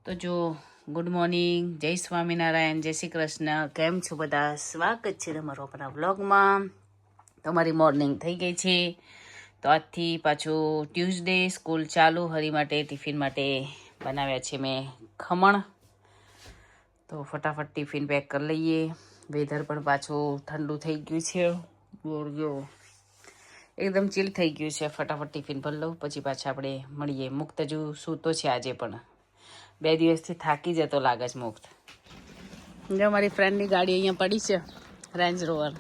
તો જો good morning, જય સ્વામિનારાયણ, જય શ્રી કૃષ્ણ. કેમ છો બધા? સ્વાગત છે તમારું આપણા વ્લોગમાં. તમારી મોર્નિંગ થઈ ગઈ છે. તો આજથી પાછું ટ્યુઝડે, સ્કૂલ ચાલુ. હરી માટે ટિફિન માટે બનાવ્યા છે મેં ખમણ. તો ફટાફટ ટિફિન પેક કરી લઈએ. વેધર પણ પાછું ઠંડુ થઈ ગયું છે. જો એકદમ ચીલ થઈ ગયું છે. ફટાફટ ટિફિન ભરી લઉં, પછી પાછા આપણે મળીએ. મુક્ત હજુ સૂતો છે આજે પણ. 2 દિવસથી થાકી જતો લાગે છે મુક્ત. જો મારી ફ્રેન્ડની ગાડી અહીંયા પડી છે, રેન્જ રોવર.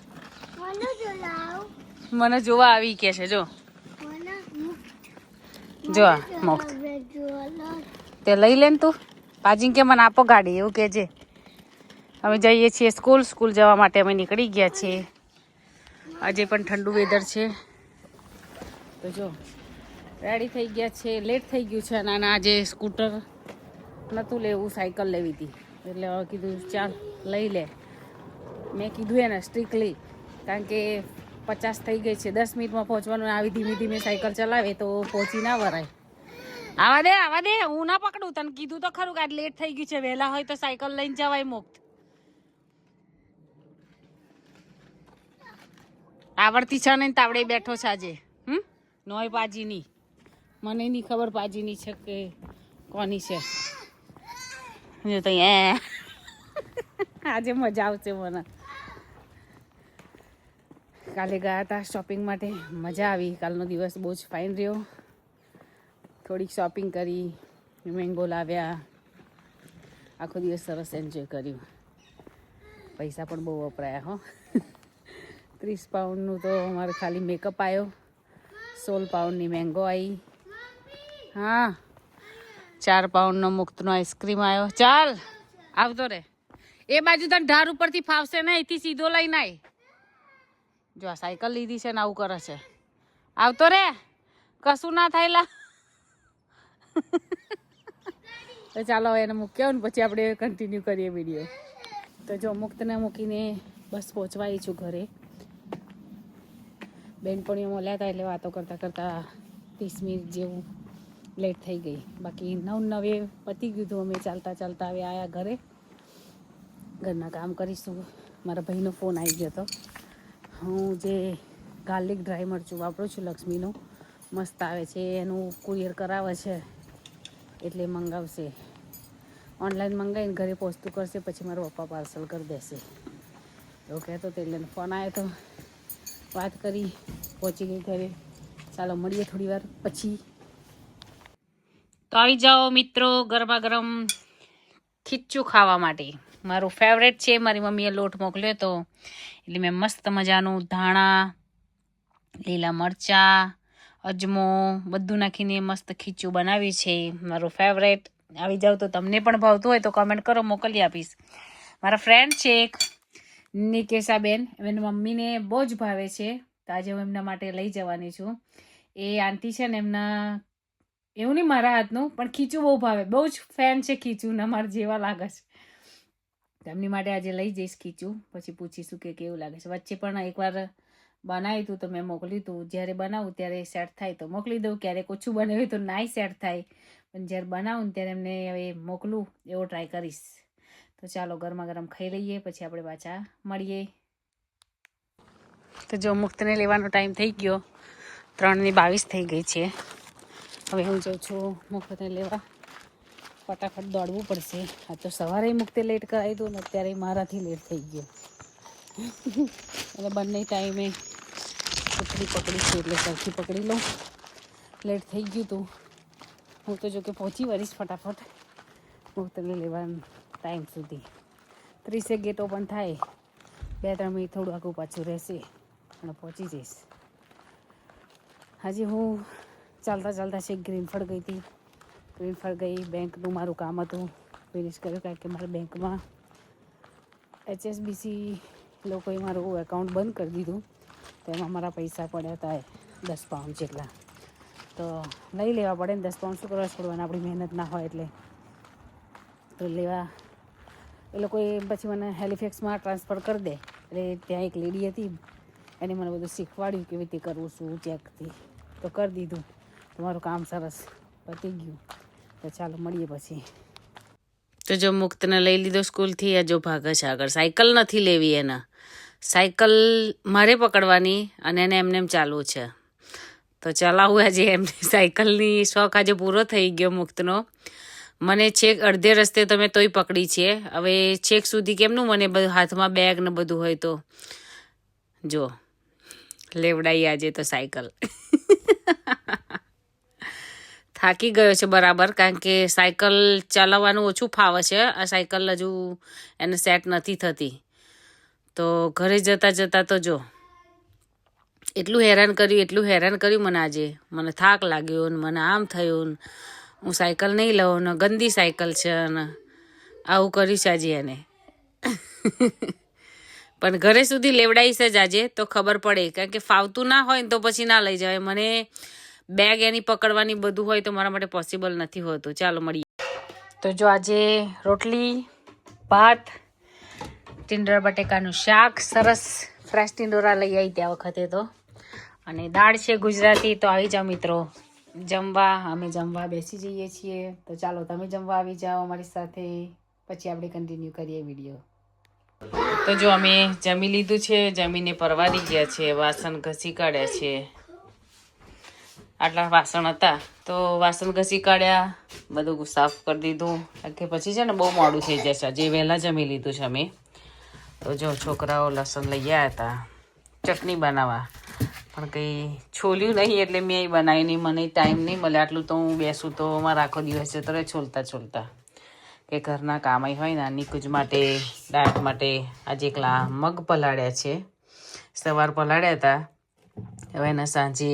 મને જોવા આવી કે છે. જો જો મુક્ત તે લઈ લે ને તું. પાજી કે મને આપો ગાડી, એવું કે છે. અમે જઈએ છીએ સ્કૂલ જવા માટે અમે નીકળી ગયા છીએ. આજે પણ ઠંડુ વેધર છે. તો જો રેડી થઈ ગયા છે. લેટ થઈ ગયું છે. અને આજે સ્કૂટર નહોતું લેવું, સાયકલ લેવી હતી. એટલે હવે કીધું ચાલ લઈ લે. મેં કીધું એને સ્ટ્રિક્ટલી, કારણ કે 50 થઈ ગઈ છે. 10 મિનિટમાં પહોંચવાનું. આવી ધીમે ધીમે સાયકલ ચલાવે તો પહોંચી ના વરાય. આવા દે હું ના પકડું. તને કીધું તો ખરું કે આજ લેટ થઈ ગયું છે. વહેલા હોય તો સાયકલ લઈને જવાય મુક્ત. આવડતી છે ને તાવડે બેઠો છે આજે. નોય પાજીની. મને નહીં ખબર પાજીની છે કે કોની છે. જો તો આજે મજા આવશે મને. કાલે ગયા હતા શોપિંગ માટે, મજા આવી. કાલનો દિવસ બહુ જ ફાઇન રહ્યો. થોડીક શોપિંગ કરી, મેંગો લાવ્યા. આખો દિવસ સરસ એન્જોય કર્યું. પૈસા પણ બહુ વપરાયા હો. 30 પાઉન્ડનું તો અમારે ખાલી મેકઅપ આવ્યો. 16 પાઉન્ડની મેંગો આવી. હા, 4 પાઉન્ડનો મુક્તનો આઈસ્ક્રીમ આવ્યો. ચાલ આવતો રે. એ બાજુ તને ઢાર ઉપરથી ફાવશે ને, અહીંથી સીધો લઈને આય. જો આ સાયકલ લીધી છે ને આવું કરે છે. આવતો રે, કશું ના થાયલા. તો ચાલો એને મૂક્યો ને પછી આપણે કન્ટિન્યુ કરીએ વિડીયો. તો જો મુક્તને મૂકીને બસ પહોંચવા આવી છું ઘરે. બેનપણીઓ મળ્યા હતા એટલે વાતો કરતાં કરતાં 30 મિનિટ જેવું લેટ થઈ ગઈ. બાકી 9 પતી ગયું હતું. અમે ચાલતા હવે આવ્યા ઘરે. ઘરના કામ કરીશું. મારા ભાઈનો ફોન આવી ગયો હતો. હું જે ગાર્લિક ડ્રાય મરચું વાપરું છું લક્ષ્મીનું, મસ્ત આવે છે. એનું કુરિયર કરાવે છે એટલે મંગાવશે. ઓનલાઈન મંગાવીને ઘરે પહોંચતું કરશે, પછી મારા પપ્પા પાર્સલ કરી દેશે એવું કહેતો હતો. એટલે ફોન આવ્યો તો વાત કરી, પહોંચી ગઈ ઘરે. ચાલો મળીએ થોડી વાર પછી. તો આવી જાઓ મિત્રો, ગરમા ગરમ ખીચું ખાવા માટે. મારું ફેવરેટ છે. મારી મમ્મીએ લોટ મોકલ્યો હતો એટલે મેં મસ્ત મજાનું ધાણા, લીલા મરચાં, અજમો બધું નાખીને મસ્ત ખીચું બનાવ્યું છે. મારું ફેવરેટ. આવી જાવ તો તમને પણ ભાવતું હોય તો કમેન્ટ કરો, મોકલી આપીશ. મારા ફ્રેન્ડ છે એક નિકેશાબેન, એમની મમ્મીને બહુ જ ભાવે છે. તો આજે હું એમના માટે લઈ જવાની છું. એ આંટી છે ને, એમના એવું નહીં મારા હાથનું, પણ ખીચું બહુ ભાવે. બહુ જ ફેન છે ખીચુંના, મારા જેવા લાગે છે. તો એમની માટે આજે લઈ જઈશ ખીચું. પછી પૂછીશું કે કેવું લાગે છે. વચ્ચે પણ એકવાર બનાવ્યું હતું તો મેં મોકલ્યું હતું. જ્યારે બનાવું ત્યારે સેટ થાય તો મોકલી દઉં. ક્યારેક ઓછું બનાવ્યું તો નાય સેટ થાય, પણ જ્યારે બનાવું ત્યારે એમને હવે મોકલું એવો ટ્રાય કરીશ. તો ચાલો ગરમા ગરમ ખાઈ લઈએ, પછી આપણે પાછા મળીએ. તો જો મુક્તને લેવાનો ટાઈમ થઈ ગયો. 3:22 થઈ ગઈ છે. હવે હું જાઉં છું મુક્તને લેવા. ફટાફટ દોડવું પડશે. આ તો સવારે મુક્તે લેટ કરાવી દઉં ને અત્યારે મારાથી લેટ થઈ ગયો. એટલે બંને ટાઈમે ઉતરી પકડી છે એટલે સરખી પકડી લઉં. લેટ થઈ ગયું હતું. હું તો જો કે પહોંચી વળીશ ફટાફટ મુક્તને લેવાનો ટાઈમ સુધી. 30 ગેટ ઓપન થાય. 2-3 મિનિટ થોડું આગું પાછું રહેશે અને પહોંચી જઈશ. હજી હું ચાલતા છેક ગ્રીનફર્ડ ગઈ હતી. ગ્રીનફર્ડ ગઈ, બેંકનું મારું કામ હતું, ફિનિશ કર્યું. કારણ કે મારા બેંકમાં HSBC લોકોએ મારું એકાઉન્ટ બંધ કરી દીધું. તો એમાં મારા પૈસા પડ્યા હતા 10 પાઉન્ડ જેટલા. તો લઈ લેવા પડે ને, 10 પાઉન્ડ શું કરવા છોડવાના, આપણી મહેનત ના હોય એટલે. તો લેવા એ લોકોએ પછી મને હેલિફેક્સમાં ટ્રાન્સફર કરી દે. એટલે ત્યાં એક લેડી હતી, એને મને બધું શીખવાડ્યું કેવી રીતે કરવું, શું ચેકથી. તો કરી દીધું. તમારું કામ સરસ પતી ગયું. તો ચાલો મળીએ પછી. તો જો મુક્તને લઈ લીધો સ્કૂલથી, આ જો ભાગે છે આગળ. સાયકલ નથી લેવી એને, સાયકલ મારે પકડવાની અને એને એમને એમ ચાલવું છે. તો ચલાવું આજે એમની સાયકલની શોખ આજે પૂરો થઈ ગયો મુક્તનો. મને છેક અડધે રસ્તે તમે તોય પકડી છે. હવે છેક સુધી કેમનું મને બધું હાથમાં બેગ ને બધું હોય તો જો લેવડાઈ આજે તો સાયકલ. થાકી ગયો છે બરાબર, કારણ કે સાયકલ ચલાવવાનું ઓછું ફાવે છે. આ સાયકલ હજુ એને સેટ નથી થતી. તો ઘરે જતાં જતાં તો જો એટલું હેરાન કર્યું મને આજે. મને થાક લાગ્યો ને મને આમ થયું ને હું સાયકલ નહીં લઉં ને ગંદી સાયકલ છે ને આવું કર્યું છે આજે એને. પણ ઘરે સુધી લેવડાવીશ જ આજે તો ખબર પડે, કારણ કે ફાવતું ના હોય ને તો પછી ના લઈ જવાય. મને બેગ એની પકડવાની બધું હોય તો મારા માટે પોસિબલ નથી હોતું. ચાલો મળીએ. તો જો આજે રોટલી, ભાત, ટીંડોરા બટેકાનું શાક, સરસ ફ્રેશ ટીંડોરા લઈ આવી ત્યાં વખતે તો, અને દાળ છે ગુજરાતી. તો આવી જાઓ મિત્રો જમવા. અમે જમવા બેસી જઈએ છીએ. તો ચાલો તમે જમવા આવી જાઓ અમારી સાથે, પછી આપણે કન્ટિન્યુ કરીએ વિડીયો. તો જો અમે જમી લીધું છે, જમીને પરવારી ગયા છે, વાસણ ઘસી કાઢ્યા છે. આટલા વાસણ હતા તો વાસણ ઘસી કાઢ્યા, બધું સાફ કરી દીધું. કારણ કે પછી છે ને બહુ મોડું થઈ જાય છે. જે વહેલા જમી લીધું છે અમે. તો જો છોકરાઓ લસણ લઈ આવ્યા હતા ચટણી બનાવવા, પણ કંઈ છોલ્યું નહીં એટલે મેં એ બનાવી નહીં. મને ટાઈમ નહીં મળે આટલું. તો હું બેસું તો મારા આખો દિવસ જતો રહે છોલતા કે ઘરના કામ હોય ને. નિકુંજ માટે દાળ માટે આજે એકલા મગ પલાળ્યા છે. સવાર પલાળ્યા હતા, હવે એના સાંજે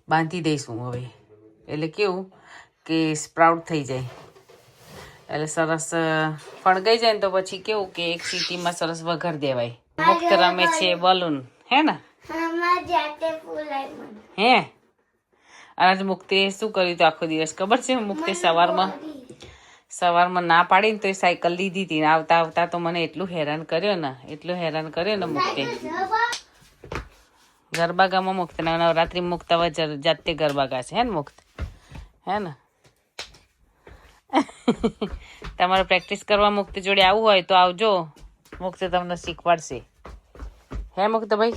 બાંધી દઈશું. હવે એટલે કેવું કે સ્પ્રાઉટ થઈ જાય, એટલે સરસ ફણગાઈ જાય ને તો પછી કેવું કે એક સીટીમાં સરસ વઘાર દેવાય. મુક્ત રમે છે બલૂન, હે ને? હે આજ મુક્તે શું કર્યું હતું આખો દિવસ ખબર છે? મુક્તે સવારમાં ના પાડીને તો એ સાયકલ લીધી હતી. આવતા આવતા તો મને એટલું હેરાન કર્યો ને મુક્તે. ગરબા ગામાં મુક્ત નવરાત્રી મુક્ત હવે જાતે ગરબા ગાશે, હે ને મુક્ત? હે ને? તમારે પ્રેક્ટિસ કરવા મુક્ત જોડે આવવું હોય તો આવજો, મુક્ત તમને શીખવાડશે. હે મુક્ત ભાઈ?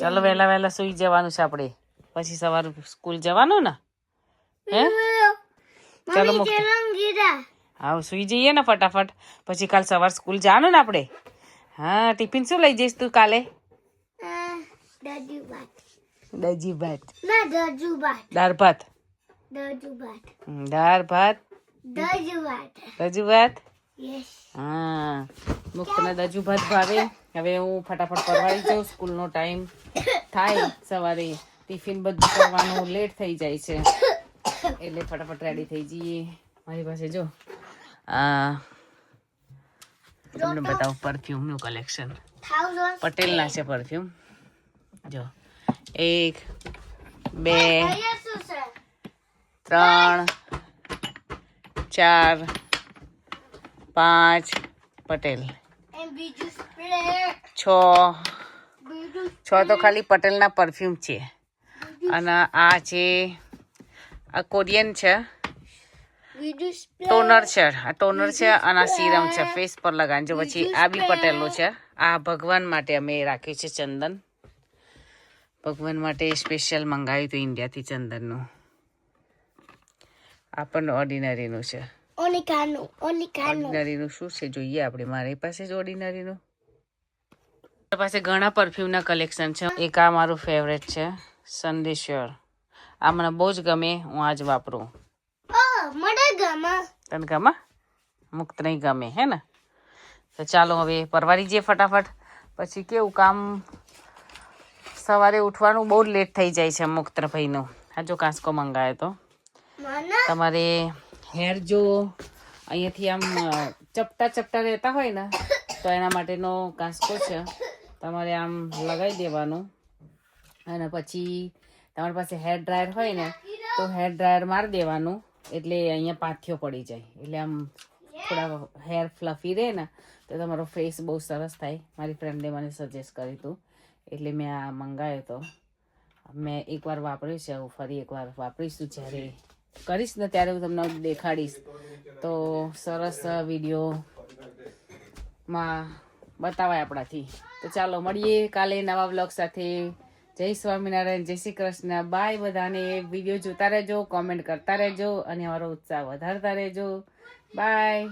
ચાલો વહેલા સુઈ જવાનું છે આપણે, પછી સવારે સ્કૂલ જવાનું ને. હે ચાલો મુક્ત, હા સુઈ જઈએ ને ફટાફટ, પછી કાલ સવાર સ્કૂલ જવાનું ને આપણે. હા ટિફિન શું લઈ જઈશ તું કાલે? દજી ભાત, દાળ ભાત, દજુ ભાત. હા મુક્તને દજુ ભાત ભાવે. હવે હું ફટાફટ પરવારી જાઉં, સ્કૂલનો ટાઈમ થાય, સવારે ટિફિન બધું કરવાનું લેટ થઈ જાય છે, એટલે ફટાફટ રેડી થઈ જઈએ. મારી પાસે જો તમને બતાવું પરફ્યુમનું કલેક્શન. પટેલના છે પરફ્યુમ. જો 1 2 3 4 5 પટેલ, 6 તો ખાલી પટેલના પરફ્યુમ છે. અને આ છે, આ કોરિયન છે, ટોનર છે. આ ટોનર છે અને આ સીરમ છે ફેસ પર લગાવવાનું. જો પછી આ બી પટેલનું છે. આ ભગવાન માટે અમે રાખ્યું છે ચંદન. ભગવાન માટે સ્પેશિયલ મંગાવ્યું હતું ઇન્ડિયાથી ચંદનનું. આ પણ ઓર્ડિનરીનું છે. ઓર્ડિનરીનું શું છે જોઈએ આપણે. મારી પાસે જ ઓર્ડિનરીનું. મારી પાસે ઘણા પરફ્યુમના કલેક્શન છે. એક આ મારું ફેવરેટ છે સંદેશ્વર. આ મને બહુ જ ગમે, હું આજ વાપરું. તને ગમે? મુક્ત નહીં ગમે, હે ને? તો ચાલો હવે પરવારી જઈએ ફટાફટ. પછી કેવું કામ સવારે ઉઠવાનું બહુ લેટ થઈ જાય છે મુક્ત ભાઈનું. આ જો કાંસકો મંગાવ્યો તો. તમારે હેર જો અહીંયાથી આમ ચપટા રહેતા હોય ને તો એના માટેનો કાંસકો છે. તમારે આમ લગાવી દેવાનું, અને પછી તમારી પાસે હેર ડ્રાયર હોય ને તો હેર ડ્રાયર મારી દેવાનું, એટલે અહીંયા પાથીઓ પડી જાય. એટલે આમ થોડા હેર ફ્લફી રહે ને તો તમારો ફેસ બહુ સરસ થાય. મારી ફ્રેન્ડે મને સજેસ્ટ કર્યું હતું એટલે મેં આ મંગાવ્યો હતો. મેં એકવાર વાપર્યું છે, હું ફરી એકવાર વાપરીશું જ્યારે કરીશ ને ત્યારે હું તમને દેખાડીશ. તો સરસ વિડીયોમાં બતાવાય આપણાથી. તો ચાલો મળીએ કાલે નવા બ્લોગ સાથે. જય સ્વામિનારાયણ, જય શ્રી કૃષ્ણ. બાય બધાને. વિડીયો જોતા રહેજો, કોમેન્ટ કરતા રહેજો અને અમારો ઉત્સાહ વધારતા રહેજો. બાય.